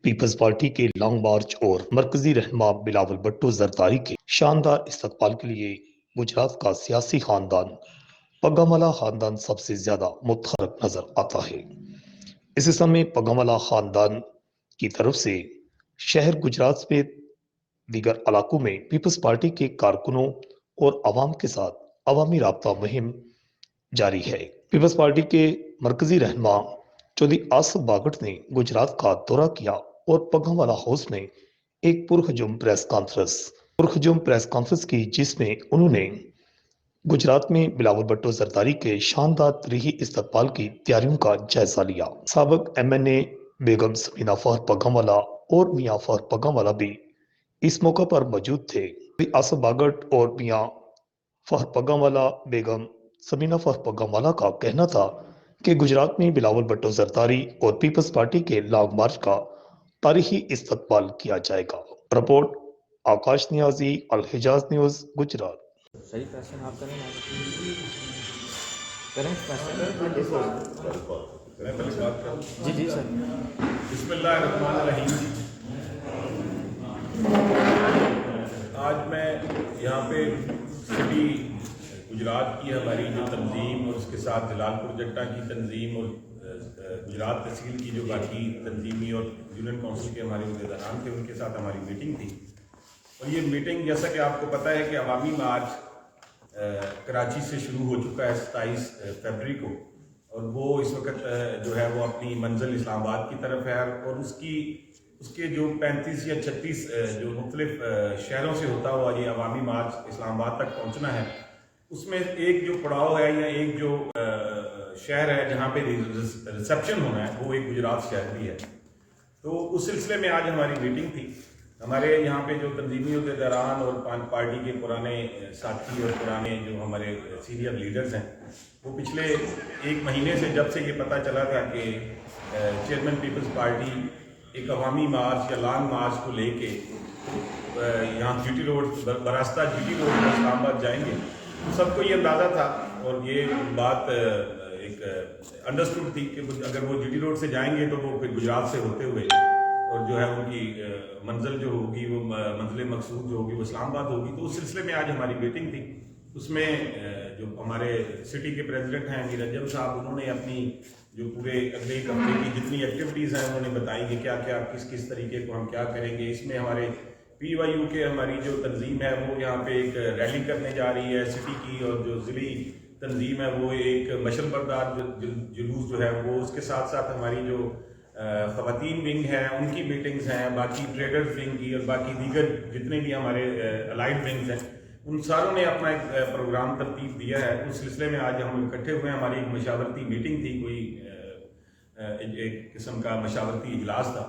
Peoples party کے long march اور مرکزی رہنما بلاول بھٹو زرداری کے شاندار استقبال کے لیے گجرات کا سیاسی خاندان پگاملا خاندان سب سے زیادہ متحرک نظر آتا ہے۔ اس سمے پگاملا خاندان کی طرف سے شہر گجرات میں دیگر علاقوں میں پیپلز پارٹی کے کارکنوں اور عوام کے ساتھ عوامی رابطہ مہم جاری ہے۔ پیپلز پارٹی کے مرکزی رہنما چودھری آصف باگٹ نے گجرات کا دورہ کیا اور پگاملا ہاؤس میں ایک پرہجوم پریس کانفرنس کی، جس میں انہوں نے گجرات میں بلاول بھٹو زرداری کے شاندار تاریخی استقبال کی تیاریوں کا جائزہ لیا۔ سابق MNA بیگم سمینا فخر پگاملا اور میاں فخر پگاملا بھی اس موقع پر موجود تھے۔ آصف باگٹ اور میاں فخر پگاملا بیگم سمینا فخر پگاملا کا کہنا تھا کہ گجرات میں بلاول بھٹو زرداری اور پیپلز پارٹی کے لانگ مارچ کا تاریخی استقبال کیا جائے گا۔ رپورٹ آکاش نیازی، الحجاز نیوز، گجرات۔ صحیح کوشچن آپ کریں جی سر۔ بسم اللہ الرحمن الرحیم۔ آج میں یہاں پہ سٹی گجرات کی ہماری جو تنظیم اور اس کے ساتھ جلال پور جٹا کی تنظیم اور گجرات تحصیل کی جو باقی تنظیمی اور یونین کونسل کے ہمارے عہدیداران تھے، ان کے ساتھ ہماری میٹنگ تھی۔ اور یہ میٹنگ جیسا کہ آپ کو پتہ ہے کہ عوامی مارچ کراچی سے شروع ہو چکا ہے 27 فروری کو، اور وہ اس وقت جو ہے وہ اپنی منزل اسلام آباد کی طرف ہے، اور اس کے جو 35 یا 36 جو مختلف شہروں سے ہوتا ہوا یہ عوامی مارچ اسلام آباد تک پہنچنا ہے، اس میں ایک جو پڑاؤ ہے یا ایک جو شہر ہے جہاں پہ ریسیپشن ہونا ہے وہ ایک گجرات شہر بھی ہے۔ تو اس سلسلے میں آج ہماری میٹنگ تھی۔ ہمارے یہاں پہ جو تنظیمی عہدیداران اور پارٹی کے پرانے ساتھی اور پرانے جو ہمارے سینئر لیڈرز ہیں، وہ پچھلے ایک مہینے سے جب سے یہ پتہ چلا تھا کہ چیئرمین پیپلز پارٹی ایک عوامی مارچ یا لانگ مارچ کو لے کے یہاں جی ٹی روڈ براستہ G T road Islamabad جائیں گے، تو سب کو یہ اندازہ تھا اور یہ بات ایک انڈرسٹوڈ تھی کہ اگر وہ جی ٹی روڈ سے جائیں گے تو وہ پھر گجرات سے ہوتے ہوئے اور جو ہے ان کی منزل جو ہوگی وہ منزل مقصود جو ہوگی وہ اسلام آباد ہوگی۔ تو اس سلسلے میں آج ہماری میٹنگ تھی۔ اس میں جو ہمارے سٹی کے پریزیڈنٹ ہیں امیر اجم صاحب، انہوں نے اپنی جو پورے اگلے ایک ہفتے کی جتنی ایکٹیویٹیز ہیں انہوں نے بتائی کہ کیا کیا کس طریقے کو ہم کیا کریں گے۔ اس میں ہمارے PYU کے ہماری جو تنظیم ہے وہ یہاں پہ ایک ریلی کرنے جا رہی ہے سٹی کی، اور جو ضلعی تنظیم ہے وہ ایک مشل بردار جلوس جو ہے وہ، اس کے ساتھ ساتھ ہماری جو خواتین ونگ ہیں ان کی میٹنگز ہیں، باقی ٹریڈرز ونگ کی اور باقی دیگر جتنے بھی ہمارے الائڈ ونگز ہیں، ان ساروں نے اپنا ایک پروگرام ترتیب دیا ہے۔ اس سلسلے میں آج ہم اکٹھے ہوئے ہیں۔ ہماری ایک مشاورتی میٹنگ تھی، کوئی ایک قسم کا مشاورتی اجلاس تھا۔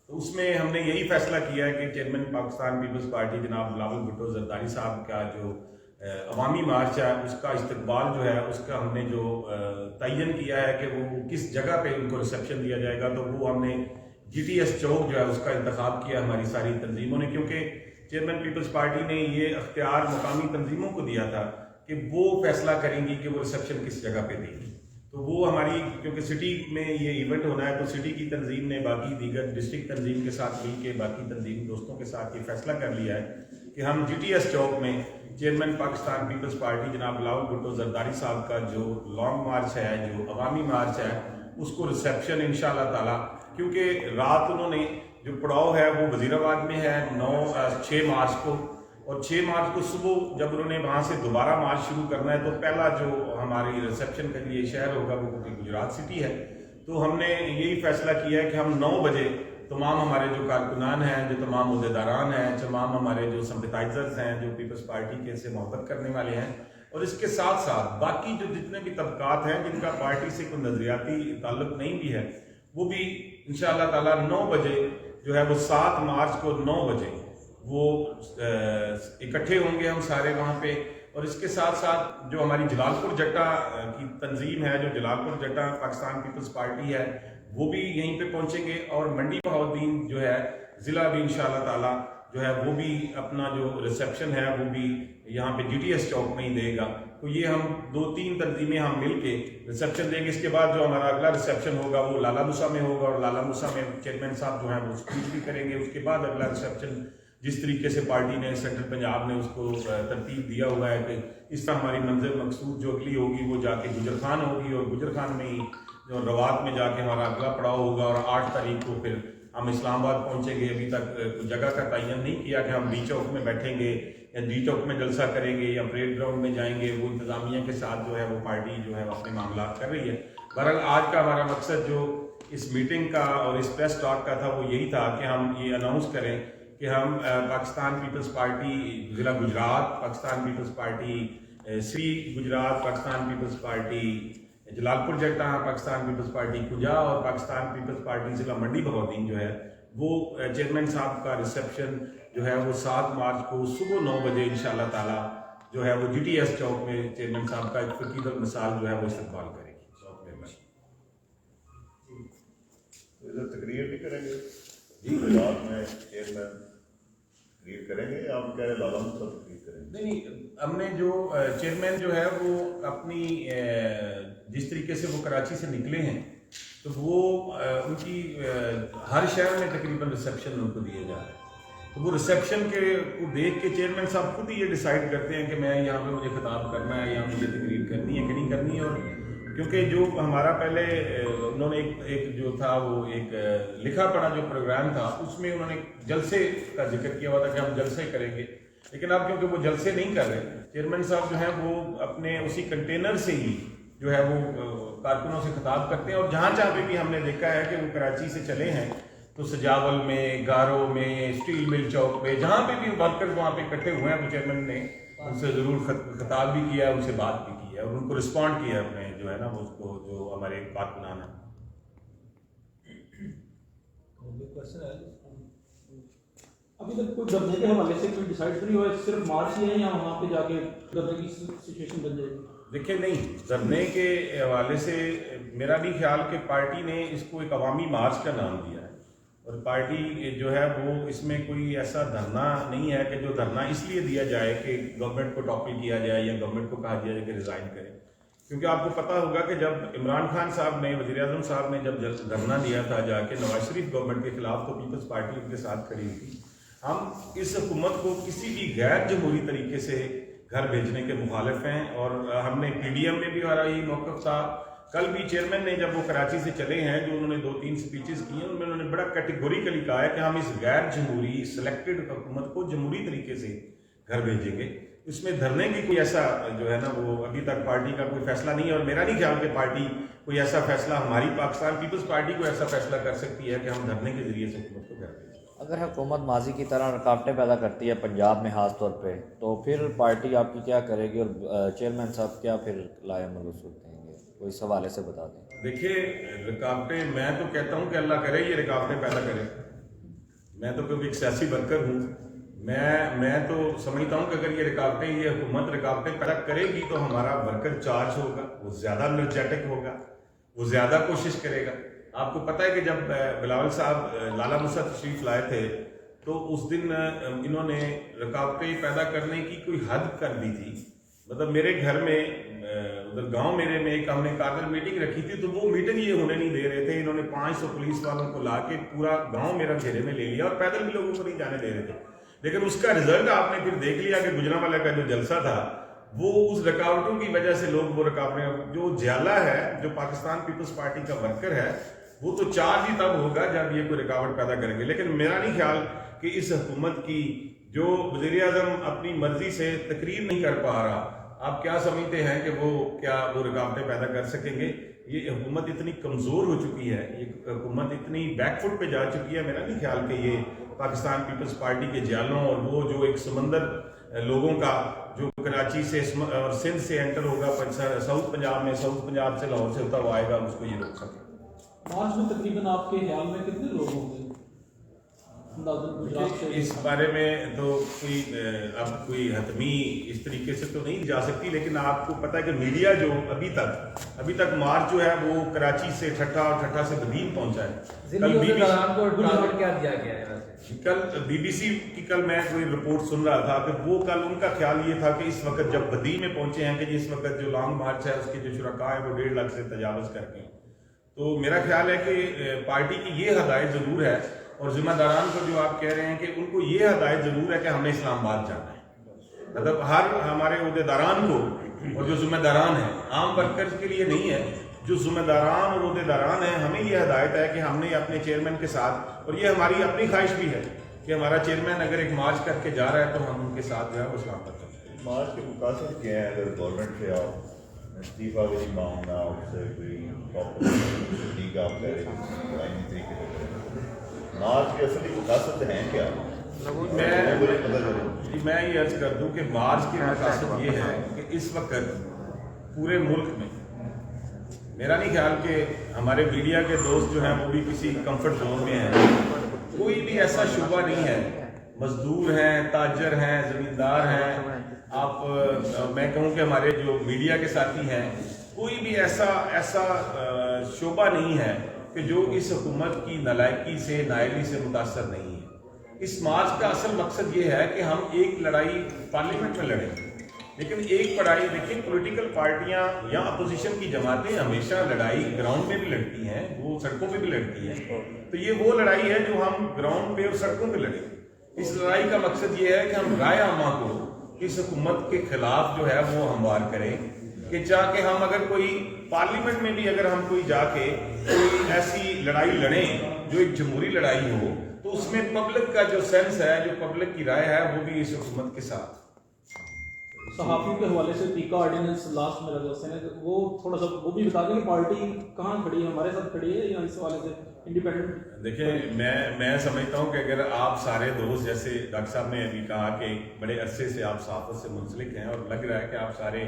تو اس میں ہم نے یہی فیصلہ کیا ہے کہ چیئرمین پاکستان پیپلز پارٹی جناب بلاول بھٹو زرداری صاحب کا جو عوامی مارچ ہے اس کا استقبال جو ہے اس کا ہم نے جو تعین کیا ہے کہ وہ کس جگہ پہ ان کو ریسیپشن دیا جائے گا، تو وہ ہم نے GTS چوک جو ہے اس کا انتخاب کیا ہماری ساری تنظیموں نے، کیونکہ چیئرمین پیپلز پارٹی نے یہ اختیار مقامی تنظیموں کو دیا تھا کہ وہ فیصلہ کریں گی کہ وہ ریسیپشن کس جگہ پہ دیں گی۔ تو وہ ہماری کیونکہ سٹی میں یہ ایونٹ ہونا ہے تو سٹی کی تنظیم نے باقی دیگر ڈسٹرکٹ تنظیم کے ساتھ مل کے باقی تنظیم دوستوں کے ساتھ یہ فیصلہ کر لیا ہے کہ ہم GTS چوک میں چیئرمین پاکستان پیپلز پارٹی جناب بلاول بھٹو زرداری صاحب کا جو لانگ مارچ ہے، جو عوامی مارچ ہے، اس کو ریسیپشن انشاءاللہ تعالی، کیونکہ رات انہوں نے جو پڑاؤ ہے وہ وزیر آباد میں ہے 6 مارچ کو، اور 6 مارچ کو صبح جب انہوں نے وہاں سے دوبارہ مارچ شروع کرنا ہے تو پہلا جو ہماری ریسیپشن کے لیے شہر ہوگا وہ گجرات سٹی ہے۔ تو ہم نے یہی فیصلہ کیا ہے کہ ہم 9 بجے تمام ہمارے جو کارکنان ہیں، جو تمام عہدیداران ہیں، تمام ہمارے جو سمپتائزرز ہیں، جو پیپلز پارٹی کے سے محبت کرنے والے ہیں، اور اس کے ساتھ ساتھ باقی جو جتنے بھی طبقات ہیں جن کا پارٹی سے کوئی نظریاتی تعلق نہیں بھی ہے، وہ بھی انشاءاللہ تعالیٰ 9 بجے جو ہے وہ 7 مارچ کو 9 بجے وہ اکٹھے ہوں گے ہم سارے وہاں پہ۔ اور اس کے ساتھ ساتھ جو ہماری جلال پور جٹا کی تنظیم ہے، جو جلال پور جٹا پاکستان پیپلز پارٹی ہے، وہ بھی یہیں پہ پہنچیں گے، اور منڈی بہاؤالدین جو ہے ضلع بھی انشاءاللہ تعالیٰ جو ہے وہ بھی اپنا جو ریسیپشن ہے وہ بھی یہاں پہ GTS چوک میں ہی دے گا۔ تو یہ ہم 2-3 تنظیمیں ہم مل کے ریسیپشن دیں گے. اس کے بعد جو ہمارا اگلا ریسیپشن ہوگا وہ لالا موسیٰ میں ہوگا, اور لالا موسیٰ میں چیئرمین صاحب جو ہیں وہ اسپیچ بھی کریں گے. اس کے بعد اگلا ریسیپشن جس طریقے سے پارٹی نے سینٹرل پنجاب نے اس کو ترتیب دیا ہوا ہے کہ اس طرح ہماری منزل مقصود جو اگلی ہوگی وہ جا کے گجر خان ہوگی, اور گجر خان میں ہی جو روات میں جا کے ہمارا اگلا پڑاؤ ہوگا, اور 8 تاریخ کو پھر ہم اسلام آباد پہنچیں گے. ابھی تک جگہ کا تعین نہیں کیا کہ ہم ڈی چوک میں بیٹھیں گے یا ڈی چوک میں جلسہ کریں گے یا پریڈ گراؤنڈ میں جائیں گے. وہ انتظامیہ کے ساتھ جو ہے وہ پارٹی جو ہے اپنے معاملات کر رہی ہے. بہرحال آج کا ہمارا مقصد جو اس میٹنگ کا اور اس پریس ٹاک کا تھا وہ یہی تھا کہ ہم یہ اناؤنس کریں کہ ہم پاکستان پیپلز پارٹی ضلع گجرات, پاکستان پیپلز پارٹی سری گجرات, پاکستان پیپلز پارٹی جلال پور جٹا, پاکستان پیپلز پارٹی کھجا اور پاکستان پیپلز پارٹی ضلع منڈی بہاؤدین جو ہے وہ چیئرمین صاحب کا ریسیپشن جو ہے وہ 7 مارچ کو صبح 9 بجے انشاءاللہ تعالی جو ہے وہ GTS چوک میں چیئرمین صاحب کا ایک فقید المثال جو ہے وہ استقبال کرے گی. تقریر بھی کریں گے جی گجرات میں چیئرمین تقریر کریں گے یا ہم کہہ رہے لالہ موسیٰ تقریر کریں گے؟ نہیں, ہم نے جو چیئرمین جو ہے وہ اپنی جس طریقے سے وہ کراچی سے نکلے ہیں تو وہ ان کی ہر شہر میں تقریباً ریسیپشن ان کو دیا جا رہا ہے. تو وہ ریسیپشن کے کو دیکھ کے چیئرمین صاحب خود ہی یہ ڈیسائیڈ کرتے ہیں کہ میں یہاں پہ مجھے خطاب کرنا ہے یا مجھے تقریر کرنی ہے کہ نہیں کرنی ہے. اور کیونکہ جو ہمارا پہلے انہوں نے ایک جو تھا وہ ایک لکھا پڑھا جو پروگرام تھا اس میں انہوں نے جلسے کا ذکر کیا ہوا تھا کہ ہم جلسے کریں گے, لیکن اب کیونکہ وہ جلسے نہیں کر رہے, چیئرمین صاحب جو ہیں وہ اپنے اسی کنٹینر سے ہی جو ہے وہ کارکنوں سے خطاب کرتے ہیں. اور جہاں جہاں پہ بھی ہم نے دیکھا ہے کہ وہ کراچی سے چلے ہیں تو سجاول میں, گارو میں, اسٹیل مل چوک پہ جہاں پہ بھی ورکرز وہاں پہ اکٹھے ہوئے ہیں تو چیئرمین نے ان سے ضرور خطاب بھی کیا ہے, ان سے بات بھی کی ہے اور ان کو رسپونڈ کیا ہے اپنے جو ہے نا وہ اس کو جو ہمارے کارکنان ہیں. ابھی تک کوئی دھرنے کے حوالے سے کوئی ڈیسائیڈ نہیں ہوا, صرف مارچ ہی ہے یا وہاں پہ جا کے دھرنے کی سچویشن بن جائے گی؟ دیکھیں نہیں, دھرنے کے حوالے سے میرا بھی خیال کہ پارٹی نے اس کو ایک عوامی مارچ کا نام دیا ہے اور پارٹی جو ہے وہ اس میں کوئی ایسا دھرنا نہیں ہے کہ جو دھرنا اس لیے دیا جائے کہ گورنمنٹ کو ٹاپل کیا جائے یا گورنمنٹ کو کہا جائے کہ ریزائن کرے. کیونکہ آپ کو پتہ ہوگا کہ جب عمران خان صاحب نے, وزیر اعظم صاحب نے جب دھرنا دیا تھا جا کے نواز شریف گورنمنٹ کے خلاف تو پیپلز پارٹی ان کے ساتھ کھڑی تھی. ہم اس حکومت کو کسی بھی غیر جمہوری طریقے سے گھر بھیجنے کے مخالف ہیں اور ہم نے PDM میں بھی ہمارا یہی موقف تھا. کل بھی چیئرمین نے جب وہ کراچی سے چلے ہیں جو انہوں نے 2-3 سپیچز کی ہیں ان میں انہوں نے بڑا کیٹیگوریکلی کہا ہے کہ ہم اس غیر جمہوری سلیکٹڈ حکومت کو جمہوری طریقے سے گھر بھیجیں گے. اس میں دھرنے کی کوئی ایسا جو ہے نا وہ ابھی تک پارٹی کا کوئی فیصلہ نہیں ہے اور میرا نہیں خیال کہ پارٹی کوئی ایسا فیصلہ, ہماری پاکستان پیپلز پارٹی کو ایسا فیصلہ کر سکتی ہے کہ ہم دھرنے کے ذریعے سے حکومت کو گھر بھیجیں. اگر حکومت ماضی کی طرح رکاوٹیں پیدا کرتی ہے پنجاب میں خاص طور پہ تو پھر پارٹی آپ کی کیا کرے گی اور چیئرمین صاحب کیا پھر لائے عمل اصول دیں گے, کوئی اس حوالے سے بتا دیں. دیکھیے رکاوٹیں, میں تو کہتا ہوں کہ اللہ کرے یہ رکاوٹیں پیدا کرے. میں تو کیونکہ ایک سیاسی ورکر ہوں, میں تو سمجھتا ہوں کہ اگر یہ رکاوٹیں, یہ حکومت رکاوٹیں پیدا کرے گی تو ہمارا ورکر چارج ہوگا, وہ زیادہ انرجیٹک ہوگا, وہ زیادہ کوشش کرے گا. آپ کو پتہ ہے کہ جب بلاول صاحب لالا موسیٰ تشریف لائے تھے تو اس دن انہوں نے رکاوٹیں پیدا کرنے کی کوئی حد کر دی تھی. مطلب میرے گھر میں ادھر گاؤں میرے میں ایک ہم نے کارنر میٹنگ رکھی تھی تو وہ میٹنگ یہ ہونے نہیں دے رہے تھے. انہوں نے 500 پولیس والوں کو لا کے پورا گاؤں میرا گھیرے میں لے لیا اور پیدل بھی لوگوں کو نہیں جانے دے رہے تھے. لیکن اس کا رزلٹ آپ نے پھر دیکھ لیا کہ گجرانوالہ کا جو جلسہ تھا وہ اس رکاوٹوں کی وجہ سے لوگ وہ رکاوٹیں, جو جیالہ ہے جو پاکستان پیپلز پارٹی کا ورکر ہے وہ تو چارج ہی تب ہوگا جب یہ کوئی رکاوٹ پیدا کریں گے. لیکن میرا نہیں خیال کہ اس حکومت کی جو وزیر اعظم اپنی مرضی سے تقریر نہیں کر پا رہا, آپ کیا سمجھتے ہیں کہ وہ رکاوٹیں پیدا کر سکیں گے؟ یہ حکومت اتنی کمزور ہو چکی ہے, یہ حکومت اتنی بیک فٹ پہ جا چکی ہے. میرا نہیں خیال کہ یہ پاکستان پیپلز پارٹی کے جالوں اور وہ جو ایک سمندر لوگوں کا جو کراچی سے اور سندھ سے انٹر ہوگا ساؤتھ پنجاب میں, ساؤتھ پنجاب سے لاہور سے ہوتا ہوا آئے گا, اس کو یہ روک سکے. مارچ میں تقریباً آپ کے خیال میں کتنے لوگ ہوں گے اندازن گجرات سے؟ اس بارے میں تو کوئی اب کوئی حتمی اس طریقے سے تو نہیں جا سکتی، لیکن آپ کو پتہ ہے کہ میڈیا جو ابھی تک مارچ جو ہے وہ کراچی سے ٹھٹھا اور ٹھٹھا سے بدین پہنچا ہے. کل بی بی سی کی کل میں کوئی رپورٹ سن رہا تھا کہ وہ کل ان کا خیال یہ تھا کہ اس وقت جب بدین میں پہنچے ہیں کہ اس وقت جو لانگ مارچ ہے اس کے جو شرکاء ہیں وہ 1.5 لاکھ سے تجاوز کر کے، تو میرا خیال ہے کہ پارٹی کی یہ ہدایت ضرور ہے، اور ذمہ داران کو جو آپ کہہ رہے ہیں کہ ان کو یہ ہدایت ضرور ہے کہ ہم نے اسلام آباد جانا ہے. مطلب ہر ہمارے عہدیداران کو اور جو ذمہ داران ہیں، عام ورکرز کے لیے نہیں ہے، جو ذمہ داران اور عہدیداران ہیں، ہمیں یہ ہدایت ہے کہ ہم نے اپنے چیئرمین کے ساتھ، اور یہ ہماری اپنی خواہش بھی ہے کہ ہمارا چیئرمین اگر ایک مارچ کر کے جا رہا ہے تو ہم ان کے ساتھ جو ہے وہ اسلام آباد کرتے ہیں. مارچ کے مقاصد کیا ہے؟ اگر گورنمنٹ سے آپ استعفیٰ بھی نہیں مانگنا، اس سے کوئی ٹھیک آپ کہہ رہے ہیں آئینی طریقے سے کریں، مارچ کے اصلی مقاصد ہیں کیا؟ میں یہ عرض کر دوں کہ مارچ کے مقاصد یہ ہے کہ اس وقت پورے ملک میں، میرا نہیں خیال کہ ہمارے میڈیا کے دوست جو ہیں وہ بھی کسی کمفرٹ زون میں ہیں، کوئی بھی ایسا شعبہ نہیں ہے، مزدور ہیں، تاجر ہیں، زمیندار ہیں، آپ میں کہوں کہ ہمارے جو میڈیا کے ساتھی ہیں، کوئی بھی ایسا شعبہ نہیں ہے کہ جو اس حکومت کی نالائکی سے، نااہلی سے متاثر نہیں ہے. اس مارچ کا اصل مقصد یہ ہے کہ ہم ایک لڑائی پارلیمنٹ میں لڑیں، لیکن ایک پڑھائی دیکھیں، پولیٹیکل پارٹیاں یا اپوزیشن کی جماعتیں ہمیشہ لڑائی گراؤنڈ میں بھی لڑتی ہیں، وہ سڑکوں پہ بھی لڑتی ہیں، تو یہ وہ لڑائی ہے جو ہم گراؤنڈ پہ اور سڑکوں پہ لڑیں. اس لڑائی کا مقصد یہ ہے کہ ہم رائے عامہ کو اس حکومت کے خلاف جو ہے وہ ہموار کریں، کہ جا کے ہم اگر کوئی پارلیمنٹ میں بھی اگر ہم کوئی جا کے کوئی ایسی لڑائی لڑیں جو ایک جمہوری لڑائی ہو، تو اس میں پبلک کا جو سینس ہے، جو پبلک کی رائے ہے، وہ بھی اس حکومت کے ساتھ. صحافیوں کے حوالے سے ٹیکہ آرڈیننس لاسٹ میں لگا سینٹ، وہ تھوڑا سا وہ بھی بتا دیں کہ پارٹی کہاں کھڑی ہے، ہمارے ساتھ کھڑی ہے یا اس حوالے سے انڈیپینڈنٹ؟ دیکھیں میں سمجھتا ہوں کہ اگر آپ سارے دوست، جیسے ڈاکٹر صاحب نے ابھی کہا کہ بڑے عرصے سے آپ صحافت سے منسلک ہیں اور لگ رہا ہے کہ آپ سارے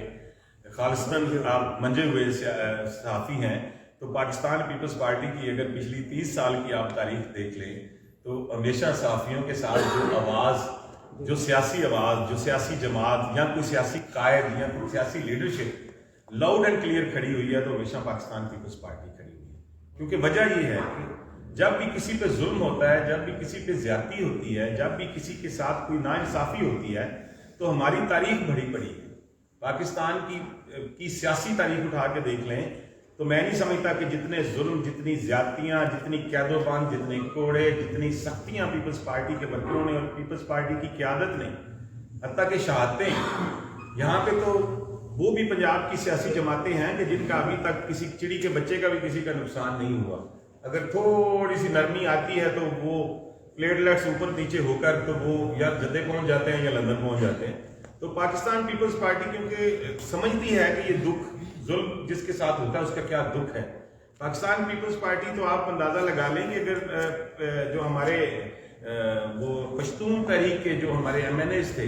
خالصتاً آپ منجے ہوئے صحافی ہیں، تو پاکستان پیپلز پارٹی کی اگر پچھلی 30 سال کی آپ تاریخ دیکھ لیں تو ہمیشہ صحافیوں کے ساتھ جو آواز، جو سیاسی آواز، جو سیاسی جماعت یا کوئی سیاسی قائد یا کوئی سیاسی لیڈرشپ لاؤڈ اینڈ کلیئر کھڑی ہوئی ہے، تو ہمیشہ پاکستان پیپلز پارٹی کھڑی ہوئی ہے. کیونکہ وجہ یہ ہے کہ جب بھی کسی پہ ظلم ہوتا ہے، جب بھی کسی پہ زیادتی ہوتی ہے، جب بھی کسی کے ساتھ کوئی ناانصافی ہوتی ہے، تو ہماری تاریخ بڑی پڑی ہے. پاکستان کی سیاسی تاریخ اٹھا کے دیکھ لیں تو میں نہیں سمجھتا کہ جتنے ظلم، جتنی زیادتیاں، جتنی قید و بند، جتنے کوڑے، جتنی سختیاں پیپلز پارٹی کے ورکروں نے اور پیپلز پارٹی کی قیادت نے، حتیٰ کہ شہادتیں، یہاں پہ تو وہ بھی پنجاب کی سیاسی جماعتیں ہیں کہ جن کا ابھی تک کسی چڑی کے بچے کا بھی کسی کا نقصان نہیں ہوا. اگر تھوڑی سی نرمی آتی ہے تو وہ پلیٹلیٹس اوپر نیچے ہو کر تو وہ یا جدے پہنچ جاتے ہیں یا لندن پہنچ جاتے ہیں. تو پاکستان پیپلز پارٹی کیونکہ سمجھتی ہے کہ یہ دکھ، ظلم جس کے ساتھ ہوتا ہے اس کا کیا دکھ ہے. پاکستان پیپلز پارٹی تو آپ اندازہ لگا لیں کہ اگر جو ہمارے وہ پشتون تحریک کے جو ہمارے MNAs تھے،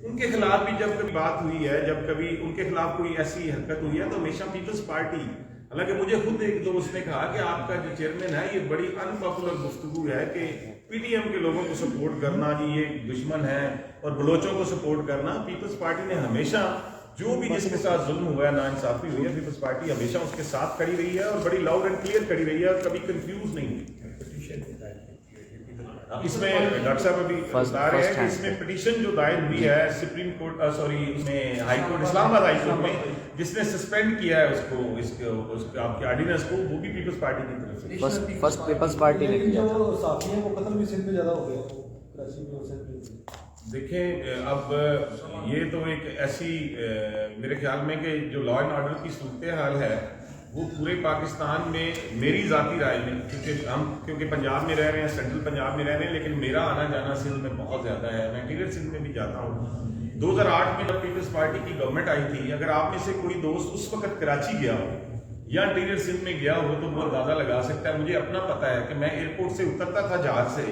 ان کے خلاف بھی جب کبھی بات ہوئی ہے، جب کبھی ان کے خلاف کوئی ایسی حرکت ہوئی ہے، تو ہمیشہ پیپلز پارٹی، حالانکہ مجھے خود ایک دوست نے کہا کہ آپ کا جو چیئرمین ہے یہ بڑی ان پاپولر گفتگو ہے کہ پی ٹی ایم کے لوگوں کو سپورٹ کرنا، جی یہ دشمن ہے، اور بلوچوں کو سپورٹ کرنا. پیپلز پارٹی نے ہمیشہ جو بھی جس کے ساتھ ظلم ہوا ہے، ناانصافی ہوئی ہے، پیپلز پارٹی ہمیشہ اس کے ساتھ کھڑی رہی ہے اور بڑی لاؤڈ اینڈ کلیئر کھڑی رہی ہے اور کبھی کنفیوز نہیں ہوئی. اس میں ڈاکٹر صاحب ابھی بتا رہے ہیں کہ اس میں پٹیشن جو دائر ہوئی ہے سپریم کورٹ، اس میں ہائی کورٹ، اسلام آباد ہائی کورٹ میں، جس نے سسپینڈ کیا ہے اس کو آپ کے آرڈیننس کو، وہ بھی پیپلز پارٹی کی طرف سے، فرسٹ پیپلز پارٹی نے کیا تھا. صحافی ہیں وہ قتل بھی سندھ میں زیادہ ہو گیا کراچی میں. دیکھیں اب یہ تو ایک ایسی میرے خیال میں کہ جو لا اینڈ آرڈر کی صورتحال ہے وہ پورے پاکستان میں، میری ذاتی رائے میں، کیونکہ پنجاب میں رہ رہے ہیں، سینٹرل پنجاب میں رہ رہے ہیں، لیکن میرا آنا جانا سندھ میں بہت زیادہ ہے، میں انٹیریئر سندھ میں بھی جاتا ہوں. 2008 میں جب پیپلز پارٹی کی گورنمنٹ آئی تھی، اگر آپ میں سے کوئی دوست اس وقت کراچی گیا ہو یا انٹیریئر سندھ میں گیا ہو تو وہ اندازہ لگا سکتا ہے. مجھے اپنا پتہ ہے کہ میں ایئرپورٹ سے اترتا تھا جہاز سے،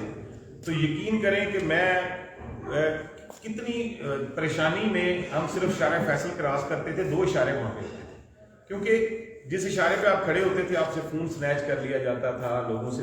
تو یقین کریں کہ میں کتنی پریشانی میں، ہم صرف شارع فیصل کراس کرتے تھے، 2 اشارے وہاں پہ ہوتے تھے، کیونکہ جس اشارے پہ آپ کھڑے ہوتے تھے آپ سے فون سنیچ کر لیا جاتا تھا، لوگوں سے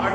8